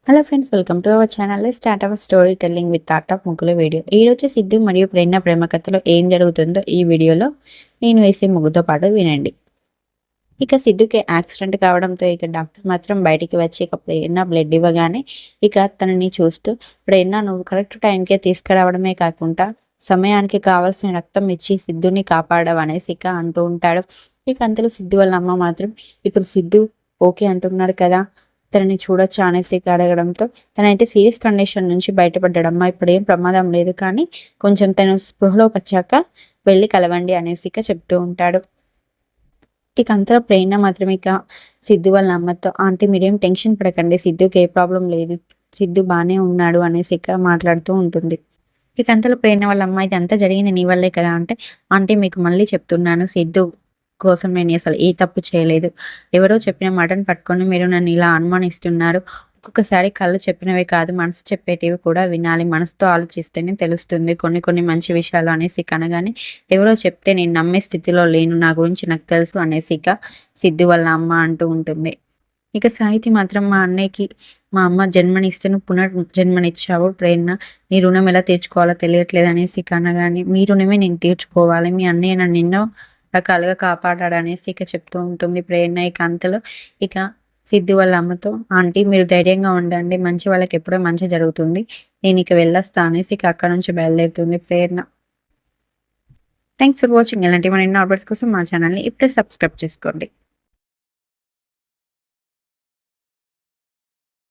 Hello friends, welcome to our channel. Start our story telling with art of ముగ్గుల video. ఈరోజు సిద్ధు మరియు ప్రేమ కథలో ఏం జరుగుతుందో ఈ వీడియోలో నేను వేసే ముగ్గుతో పాటు వినండి. ఇక సిద్ధుకి యాక్సిడెంట్ కావడంతో ఇక డాక్టర్ మాత్రం బయటికి వచ్చి ఇక ప్రేరణ బ్లడ్ ఇవ్వగానే ఇక తనని చూస్తూ, ప్రేరణ నువ్వు కరెక్ట్ టైంకే తీసుకురావడమే కాకుండా సమయానికి కావాల్సిన రక్తం ఇచ్చి సిద్ధుని కాపాడవు అనేసి ఇక అంటూ ఉంటాడు. ఇక అంతలో సిద్ధు వాళ్ళ అమ్మ మాత్రం ఇప్పుడు సిద్ధు ఓకే అంటున్నారు కదా, తనని చూడొచ్చా అనేసి అడగడంతో తనైతే సీరియస్ కండిషన్ నుంచి బయటపడ్డాడమ్మా, ఇప్పుడు ఏం ప్రమాదం లేదు, కానీ కొంచెం తను స్పృహలోకి వచ్చాక వెళ్ళి కలవండి అనేసి చెప్తూ ఉంటాడు. ఇక అంతా ప్రేరణ మాత్రం ఇక సిద్ధు వాళ్ళ అమ్మతో, ఆంటీ మీరేం టెన్షన్ పడకండి, సిద్ధుకి ఏ ప్రాబ్లం లేదు, సిద్ధు బాగానే ఉన్నాడు అనేసి మాట్లాడుతూ ఉంటుంది. ఇక అంతలో ప్రేరణ వాళ్ళ అమ్మ ఇదంతా జరిగింది నీ వల్లే కదా అంటే, ఆంటీ మీకు మళ్ళీ చెప్తున్నాను, సిద్ధు కోసం నేను అసలు ఏ తప్పు చేయలేదు, ఎవరో చెప్పిన మాటను పట్టుకొని మీరు నన్ను ఇలా అనుమానిస్తున్నారు. ఒక్కొక్కసారి కళ్ళు చెప్పినవే కాదు, మనసు చెప్పేటివి కూడా వినాలి, మనసుతో ఆలోచిస్తేనే తెలుస్తుంది కొన్ని మంచి విషయాలు అనేసి అనగానే, ఎవరో చెప్తే నేను నమ్మే స్థితిలో లేను, నా గురించి నాకు తెలుసు అనేసి సిద్ధు వాళ్ళ అమ్మ అంటూ ఉంటుంది. ఇక సాహితి మాత్రం మా అన్నయ్యకి మా అమ్మ జన్మనిస్తే నువ్వు పునర్జన్మనిచ్చావు ప్రేరణ, నీ రుణం ఎలా తీర్చుకోవాలో తెలియట్లేదు అనేసి అనగానే, మీ రుణమే నేను తీర్చుకోవాలి, మీ అన్నయ్య నన్ను ఎన్నో రకాలుగా కాపాడాడు అనేసి చెప్తూ ఉంటుంది ప్రేరణ. ఇక అంతలో ఇక సిద్ధు వాళ్ళ అమ్మతో, ఆంటీ మీరు ధైర్యంగా ఉండండి, మంచి వాళ్ళకి ఎప్పుడో మంచి జరుగుతుంది, నేను ఇక వెళ్ళొస్తా అనేసి అక్కడ నుంచి బయలుదేరుతుంది ప్రేరణ. Thanks for watching. ఇలాంటి మన ఎన్నో అప్డేట్స్ కోసం మా ఛానల్ని ఇప్పుడే సబ్స్క్రైబ్ చేసుకోండి.